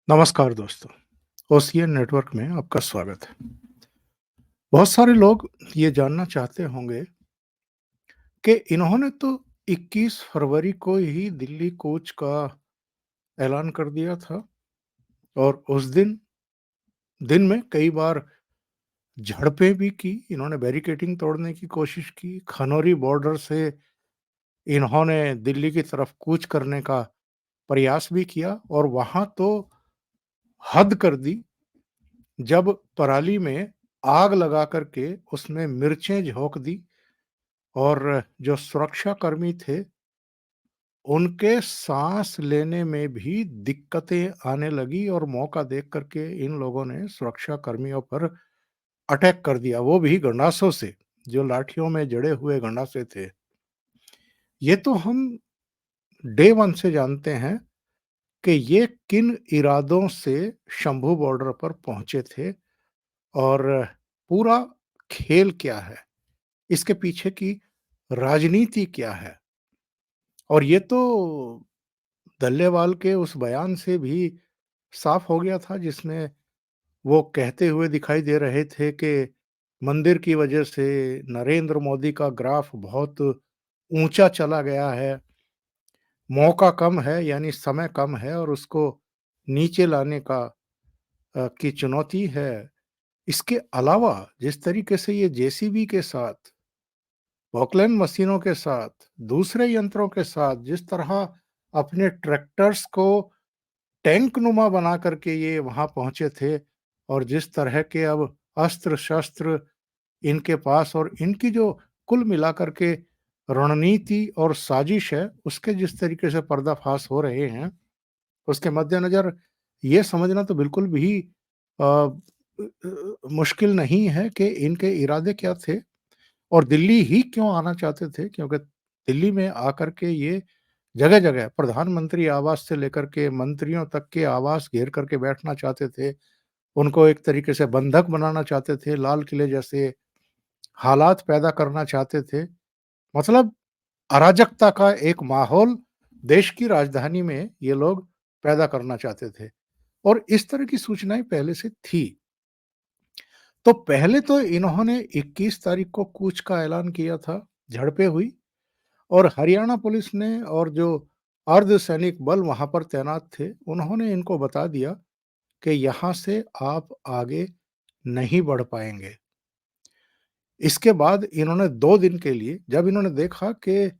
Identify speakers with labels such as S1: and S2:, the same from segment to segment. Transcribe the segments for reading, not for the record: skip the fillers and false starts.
S1: नमस्कार दोस्तों, ocean network में आपका स्वागत है। बहुत सारे लोग ये जानना चाहते होंगे कि इन्होंने तो 21 फरवरी को ही दिल्ली कूच का ऐलान कर दिया था और उस दिन में कई बार झड़पें भी की, इन्होंने बैरिकेडिंग तोड़ने की कोशिश की, खनौरी बॉर्डर से इन्होंने दिल्ली की तरफ कूच करने का प्रयास भी किया और वहाँ तो हद कर दी जब पराली में आग लगा कर के उसमें मिर्चें झोंक दी और जो सुरक्षाकर्मी थे, उनके साँस लेने में भी दिक्कतें आने लगी और मौका देख कर के इन लोगों ने सुरक्षा कर्मियों पर अटैक कर दिया, वो भी गंडासों से, जो लाठियों में जड़े हुए गंडासे थे। ये तो हम डे 1 से जानते हैं कि ये किन इरादों से शंभू बॉर्डर पर पहुँचे थे और पूरा खेल क्या है, इसके पीछे की राजनीति क्या है। और ये तो डल्लेवाल के उस बयान से भी साफ हो गया था जिसमें वो कहते हुए दिखाई दे रहे थे कि मंदिर की वजह से नरेंद्र मोदी का ग्राफ बहुत ऊंचा चला गया है, मौका कम है यानी समय कम है और उसको नीचे लाने की चुनौती है। इसके अलावा जिस तरीके से ये जेसीबी के साथ, पॉकलैंड मशीनों के साथ, दूसरे यंत्रों के साथ जिस तरह अपने ट्रैक्टर्स को टैंक नुमा बना करके ये वहाँ पहुँचे थे और जिस तरह के अब अस्त्र-शस्त्र इनके पास और इनकी जो कुल मिलाकर के रणनीति और साजिश है, उसके जिस तरीके से पर्दाफ़ाश हो रहे हैं, उसके मद्देनज़र ये समझना तो बिल्कुल भी मुश्किल नहीं है कि इनके इरादे क्या थे और दिल्ली ही क्यों आना चाहते थे, क्योंकि दिल्ली में आकर के ये जगह-जगह प्रधानमंत्री आवास से लेकर के मंत्रियों तक के आवास घेर करके बैठना चाहते थे। उनको एक तरीके से बंधक बनाना चाहते थे, लाल किले जैसे हालात पैदा करना चाहते थे। मतलब अराजकता का एक माहौल देश की राजधानी में ये लोग पैदा करना चाहते थे और इस तरह की सूचनाएँ पहले से थी। तो पहले तो इन्होंने 21 तारीख को कूच का ऐलान किया था, झड़पें हुई और हरियाणा पुलिस ने और जो अर्धसैनिक बल वहाँ पर तैनात थे, उन्होंने इनको बता दिया कि यहाँ से आप आगे नहीं बढ़ पाएँगे। इसके बाद इन्होंने 2 दिन के लिए जब इन्होंने देखा कि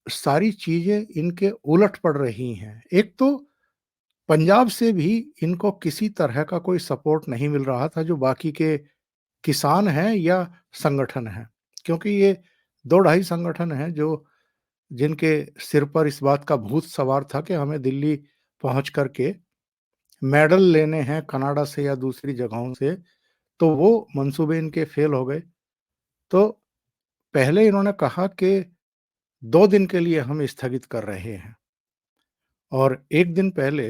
S1: सारी चीज़ें इनके उलट पड़ रही हैं, एक तो पंजाब से भी इनको किसी तरह का कोई सपोर्ट नहीं मिल रहा था, जो बाकी के किसान हैं या संगठन हैं। क्योंकि ये 2 ढाई संगठन हैं जो जिनके सिर पर इस बात का भूत सवार था कि हमें दिल्ली पहुँच कर के मेडल लेने हैं कनाडा से या दूसरी जगहों से, तो वो मंसूबे इनके फ़ेल हो गए। तो पहले इन्होंने कहा कि 2 दिन के लिए हम स्थगित कर रहे हैं और 1 दिन पहले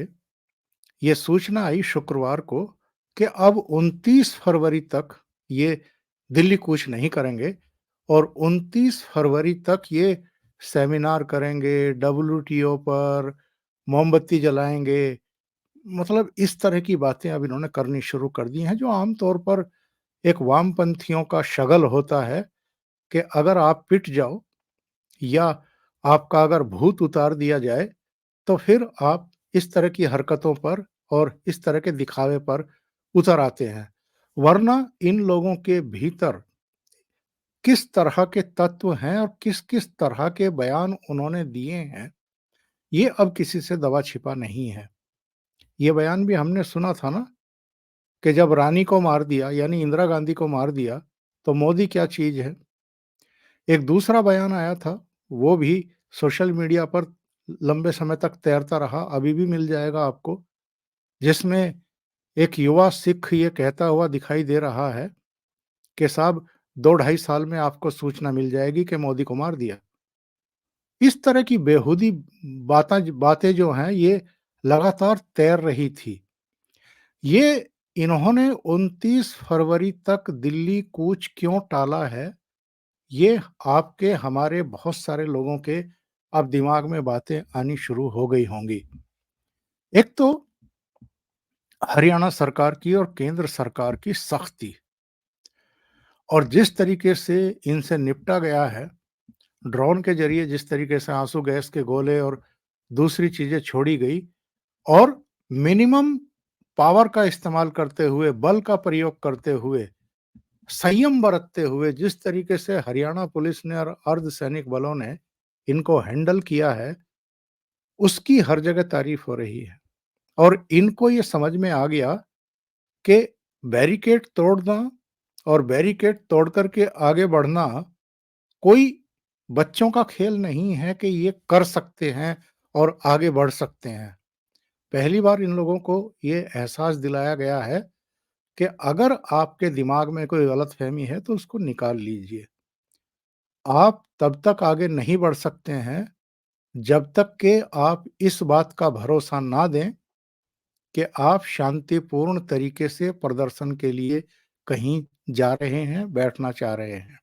S1: ये सूचना आई शुक्रवार को कि अब 29 फरवरी तक ये दिल्ली कूच नहीं करेंगे और 29 फरवरी तक ये सेमिनार करेंगे, डब्ल्यूटीओ पर मोमबत्ती जलाएँगे। मतलब इस तरह की बातें अब इन्होंने करनी शुरू कर दी हैं, जो आम तौर पर एक वामपंथियों का शगल होता है कि अगर आप पिट जाओ या आपका अगर भूत उतार दिया जाए, तो फिर आप इस तरह की हरकतों पर और इस तरह के दिखावे पर उतर आते हैं। वरना इन लोगों के भीतर किस तरह के तत्व हैं और किस-किस तरह के बयान उन्होंने दिए हैं, ये अब किसी से दबा-छिपा नहीं है। ये बयान भी हमने सुना था ना कि जब रानी को मार दिया यानी इंदिरा गांधी को मार दिया, तो मोदी क्या चीज़ है। एक दूसरा बयान आया था, वो भी सोशल मीडिया पर लंबे समय तक तैरता रहा, अभी भी मिल जाएगा आपको, जिसमें एक युवा सिख ये कहता हुआ दिखाई दे रहा है कि साहब 2 ढाई साल में आपको सूचना मिल जाएगी कि मोदी को मार दिया। इस तरह की बेहूदी बातें जो हैं ये लगातार तैर रही थी। ये इन्होंने 29 फरवरी तक दिल्ली कूच क्यों टाला है, ये आपके हमारे बहुत सारे लोगों के अब दिमाग में बातें आनी शुरू हो गई होंगी। एक तो हरियाणा सरकार की और केंद्र सरकार की सख्ती और जिस तरीके से इनसे निपटा गया है, ड्रोन के ज़रिए जिस तरीके से आंसू गैस के गोले और दूसरी चीज़ें छोड़ी गई और मिनिमम पावर का इस्तेमाल करते हुए, बल का प्रयोग करते हुए, संयम बरतते हुए जिस तरीके से हरियाणा पुलिस ने और अर्धसैनिक बलों ने इनको हैंडल किया है, उसकी हर जगह तारीफ हो रही है। और इनको ये समझ में आ गया कि बैरिकेड तोड़ना और बैरिकेड तोड़ कर के आगे बढ़ना कोई बच्चों का खेल नहीं है कि ये कर सकते हैं और आगे बढ़ सकते हैं। पहली बार इन लोगों को ये एहसास दिलाया गया है कि अगर आपके दिमाग में कोई गलतफ़हमी है तो उसको निकाल लीजिए। आप तब तक आगे नहीं बढ़ सकते हैं, जब तक कि आप इस बात का भरोसा ना दें कि आप शांतिपूर्ण तरीके से प्रदर्शन के लिए कहीं जा रहे हैं, बैठना चाह रहे हैं।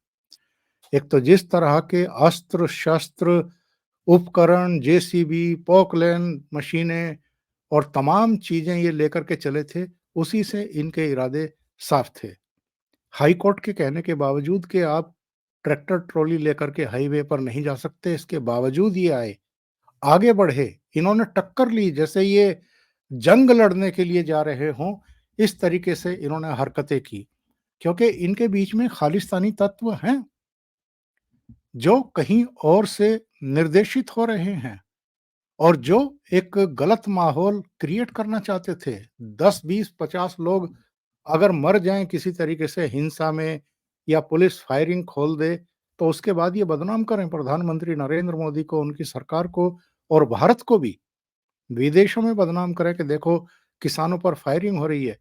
S1: एक तो जिस तरह के अस्त्र-शस्त्र, उपकरण, जेसीबी, पोकलैन मशीनें और तमाम चीज़ें ये लेकर के चले थे, उसी से इनके इरादे साफ थे। हाई कोर्ट के कहने के बावजूद कि आप ट्रैक्टर ट्रॉली लेकर के हाईवे पर नहीं जा सकते, इसके बावजूद ये आए, आगे बढ़े, इन्होंने टक्कर ली जैसे ये जंग लड़ने के लिए जा रहे हों, इस तरीके से इन्होंने हरकतें की। क्योंकि इनके बीच में खालिस्तानी तत्व हैं, जो कहीं और से निर्देशित हो रहे हैं और जो एक गलत माहौल क्रिएट करना चाहते थे। 10, 20, 50 लोग अगर मर जाएँ किसी तरीके से हिंसा में या पुलिस फायरिंग खोल दे, तो उसके बाद ये बदनाम करें प्रधानमंत्री नरेंद्र मोदी को, उनकी सरकार को और भारत को भी। विदेशों में बदनाम करें कि देखो किसानों पर फायरिंग हो रही है,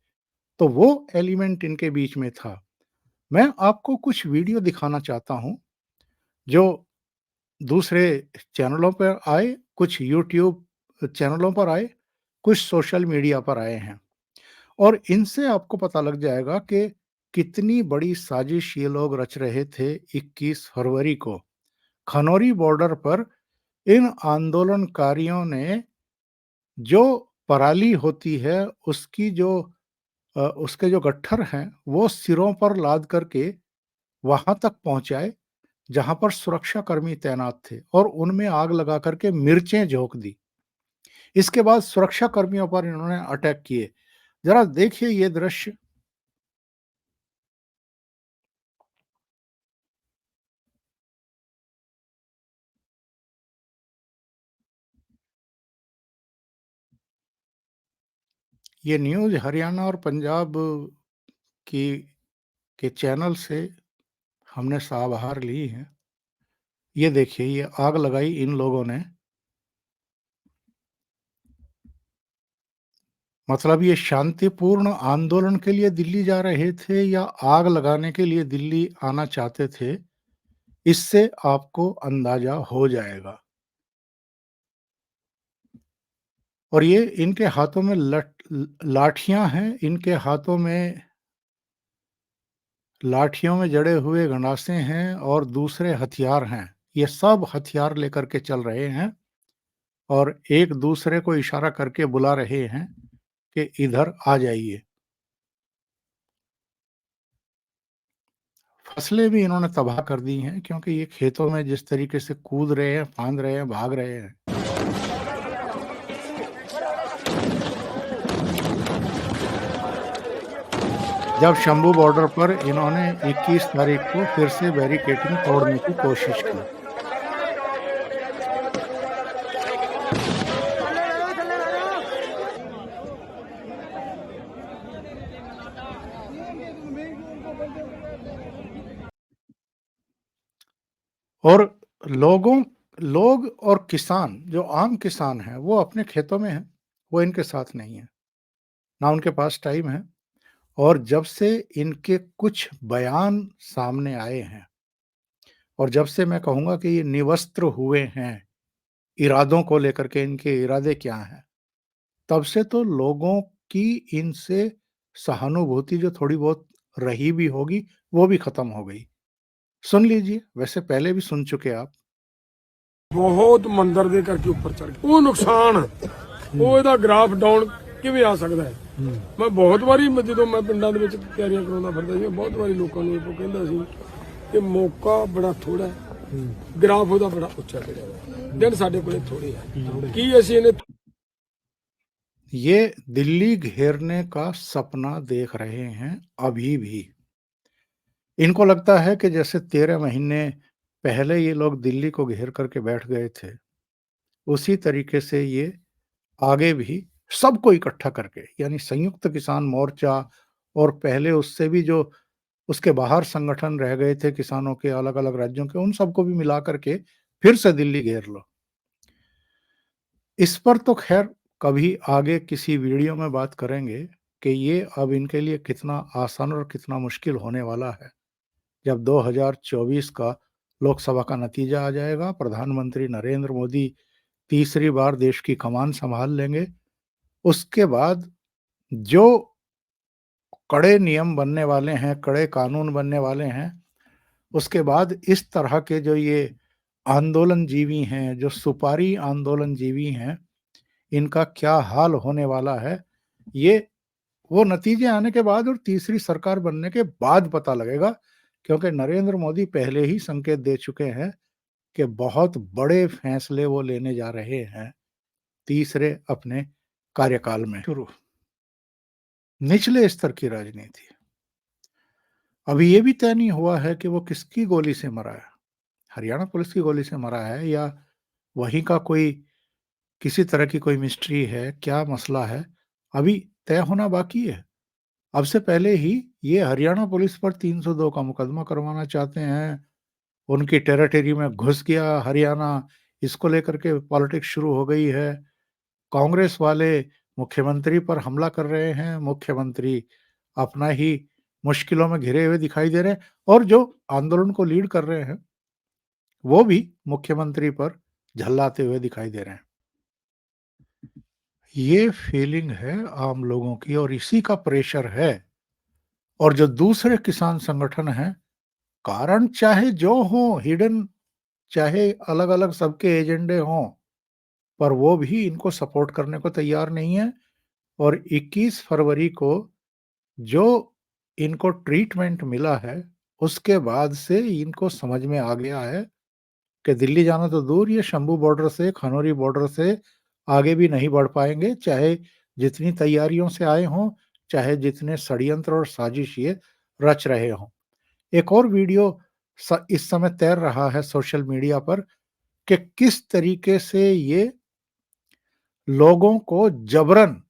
S1: तो वो एलिमेंट इनके बीच में था। मैं आपको कुछ वीडियो दिखाना चाहता हूँ, जो दूसरे चैनलों पर आए, कुछ यूट्यूब चैनलों पर आए, कुछ सोशल मीडिया पर आए हैं और इनसे आपको पता लग जाएगा कि कितनी बड़ी साजिश ये लोग रच रहे थे 21 फरवरी को। खनौरी बॉर्डर पर इन आंदोलनकारियों ने जो पराली होती है, उसकी जो उसके जो गट्ठर हैं, वो सिरों पर लाद करके वहाँ तक पहुँचाए, जहाँ पर सुरक्षाकर्मी तैनात थे और उनमें आग लगा करके मिर्चें झोंक दी। इसके बाद सुरक्षा कर्मियों पर इन्होंने अटैक किए। ज़रा देखिए ये दृश्य। ये न्यूज़ हरियाणा और पंजाब की के चैनल से हमने साबहार ली है। ये देखिए ये आग लगाई इन लोगों ने। मतलब ये शांतिपूर्ण आंदोलन के लिए दिल्ली जा रहे थे या आग लगाने के लिए दिल्ली आना चाहते थे, इससे आपको अंदाज़ा हो जाएगा। और ये इनके हाथों में लाठियाँ हैं, इनके हाथों में लाठियों में जड़े हुए गंडासे हैं और दूसरे हथियार हैं। ये सब हथियार लेकर के चल रहे हैं और एक दूसरे को इशारा करके बुला रहे हैं कि इधर आ जाइए। फसलें भी इन्होंने तबाह कर दी हैं क्योंकि ये खेतों में जिस तरीके से कूद रहे हैं, फांद रहे हैं, भाग रहे हैं। जब शंभू बॉर्डर पर इन्होंने 21 तारीख को फिर से बैरिकेडिंग तोड़ने की कोशिश की। और लोग और किसान, जो आम किसान हैं, वो अपने खेतों में हैं, वो इनके साथ नहीं है, ना उनके पास टाइम है। और जब से इनके कुछ बयान सामने आए हैं और जब से मैं कहूँगा कि ये निवस्त्र हुए हैं, इरादों को लेकर के इनके इरादे क्या हैं, तब से तो लोगों की इनसे सहानुभूति जो थोड़ी बहुत रही भी होगी, वो भी खत्म हो गई। सुन लीजिए, वैसे पहले भी सुन चुके आप।
S2: बहुत ਮੰਦਰ ਦੇ ਕਰਕੇ ਉੱਪਰ ਚੜ ਗਿਆ ਉਹ ਨੁਕਸਾਨ ਉਹ ਇਹਦਾ ਗ੍ਰਾਫ ਡਾਊਨ ਕਿਵੇਂ ਆ ਸਕਦਾ ਹੈ ਮੈਂ ਬਹੁਤ ਵਾਰੀ ਜਦੋਂ ਮੈਂ ਪਿੰਡਾਂ ਦੇ ਵਿੱਚ ਤਿਆਰੀਆਂ ਕਰਾਉਂਦਾ ਫਿਰਦਾ ਸੀ, ਬਹੁਤ ਵਾਰੀ ਲੋਕਾਂ ਨੂੰ ਇਹ ਕਹਿੰਦਾ ਸੀ ਕਿ ਮੌਕਾ ਬੜਾ ਥੋੜਾ ਹੈ, ਗ੍ਰਾਫ ਉਹਦਾ ਬੜਾ ਉੱਚਾ ਚੜਿਆ ਹੋਇਆ, ਦਿਨ ਸਾਡੇ ਕੋਲੇ ਥੋੜੇ ਆ। ਕੀ ਅਸੀਂ ਇਹਨੇ
S1: ये दिल्ली घेरने का सपना देख रहे हैं अभी भी। इनको लगता है कि जैसे 13 महीने पहले ये लोग दिल्ली को घेर करके बैठ गए थे, उसी तरीके से ये आगे भी सबको इकट्ठा करके, यानी संयुक्त किसान मोर्चा और पहले उससे भी जो उसके बाहर संगठन रह गए थे किसानों के अलग-अलग राज्यों के, उन सबको भी मिला करके फिर से दिल्ली घेर लो। इस पर तो खैर कभी आगे किसी वीडियो में बात करेंगे कि ये अब इनके लिए कितना आसान और कितना मुश्किल होने वाला है। जब 2024 का लोकसभा का नतीजा आ जाएगा, प्रधानमंत्री नरेंद्र मोदी तीसरी बार देश की कमान संभाल लेंगे, उसके बाद जो कड़े नियम बनने वाले हैं, कड़े कानून बनने वाले हैं, उसके बाद इस तरह के जो ये आंदोलनजीवी हैं, जो सुपारी आंदोलनजीवी हैं, इनका क्या हाल होने वाला है, ये वो नतीजे आने के बाद और तीसरी सरकार बनने के बाद पता लगेगा, क्योंकि नरेंद्र मोदी पहले ही संकेत दे चुके हैं कि बहुत बड़े फैसले वो लेने जा रहे हैं तीसरे अपने कार्यकाल में। शुरू निचले स्तर की राजनीति। अभी ये भी तय नहीं हुआ है कि वो किसकी गोली से मरा है। हरियाणा पुलिस की गोली से मरा है या वहीं का कोई किसी तरह की कोई मिस्ट्री है, क्या मसला है, अभी तय होना बाकी है। अब से पहले ही ये हरियाणा पुलिस पर 302 का मुकदमा करवाना चाहते हैं, उनकी टेरिटरी में घुस गया हरियाणा, इसको लेकर के पॉलिटिक्स शुरू हो गई है। कांग्रेस वाले मुख्यमंत्री पर हमला कर रहे हैं, मुख्यमंत्री अपना ही मुश्किलों में घिरे हुए दिखाई दे रहे हैं और जो आंदोलन को लीड कर रहे हैं, वो भी मुख्यमंत्री पर झल्लाते हुए दिखाई दे रहे हैं। ये फीलिंग है आम लोगों की और इसी का प्रेशर है। और जो दूसरे किसान संगठन हैं, कारण चाहे जो हो, हिडन चाहे अलग-अलग सबके एजेंडे हों, पर वो भी इनको सपोर्ट करने को तैयार नहीं है और 21 फरवरी को जो इनको ट्रीटमेंट मिला है, उसके बाद से इनको समझ में आ गया है कि दिल्ली जाना तो दूर, ये शंभू बॉर्डर से, खनौरी बॉर्डर से आगे भी नहीं बढ़ पाएँगे, चाहे जितनी तैयारियों से आए हों, चाहे जितने षड्यंत्र और साजिश ये रच रहे हों। एक और वीडियो इस समय तैर रहा है सोशल मीडिया पर कि किस तरीके से ये लोगों को जबरन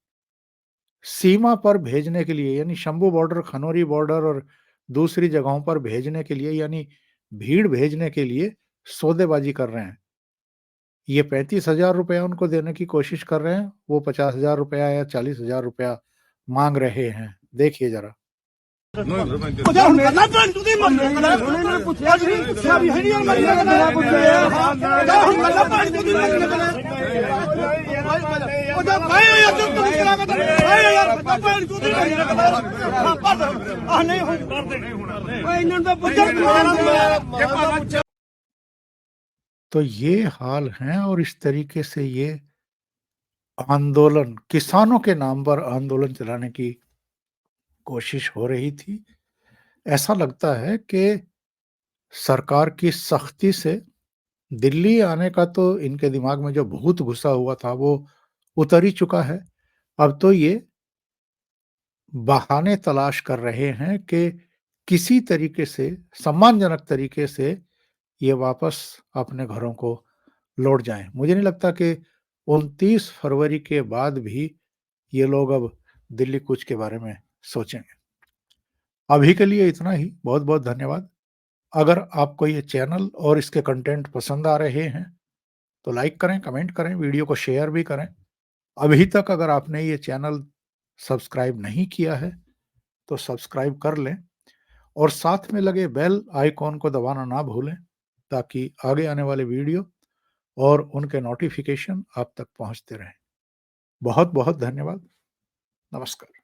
S1: सीमा पर भेजने के लिए, यानी शंभू बॉर्डर, खनौरी बॉर्डर और दूसरी जगहों पर भेजने के लिए, यानी भीड़ भेजने के लिए सौदेबाजी कर रहे हैं। ये 35,000 रुपया उनको देने की कोशिश कर रहे हैं, वो 50,000 रुपया या 40,000 रुपया माँग रहे हैं। देखिए ज़रा। तो ये हाल है और इस तरीके से ये आंदोलन, किसानों के नाम पर आंदोलन चलाने की कोशिश हो रही थी। ऐसा लगता है कि सरकार की सख्ती से दिल्ली आने का तो इनके दिमाग में जो भूत घुसा हुआ था वो उतर ही चुका है। अब तो ये बहाने तलाश कर रहे हैं कि किसी तरीके से, सम्मानजनक तरीके से ये वापस अपने घरों को लौट जाएँ। मुझे नहीं लगता कि 29 फरवरी के बाद भी ये लोग अब दिल्ली कूच के बारे में सोचेंगे। अभी के लिए इतना ही। बहुत-बहुत धन्यवाद। अगर आपको ये चैनल और इसके कंटेंट पसंद आ रहे हैं, तो लाइक करें, कमेंट करें, वीडियो को शेयर भी करें। अभी तक अगर आपने ये चैनल सब्सक्राइब नहीं किया है, तो सब्सक्राइब कर लें और साथ में लगे बेल आइकॉन को दबाना ना भूलें, ताकि आगे आने वाले वीडियो और उनके नोटिफ़िकेशन आप तक पहुँचते रहें। बहुत-बहुत धन्यवाद। नमस्कार।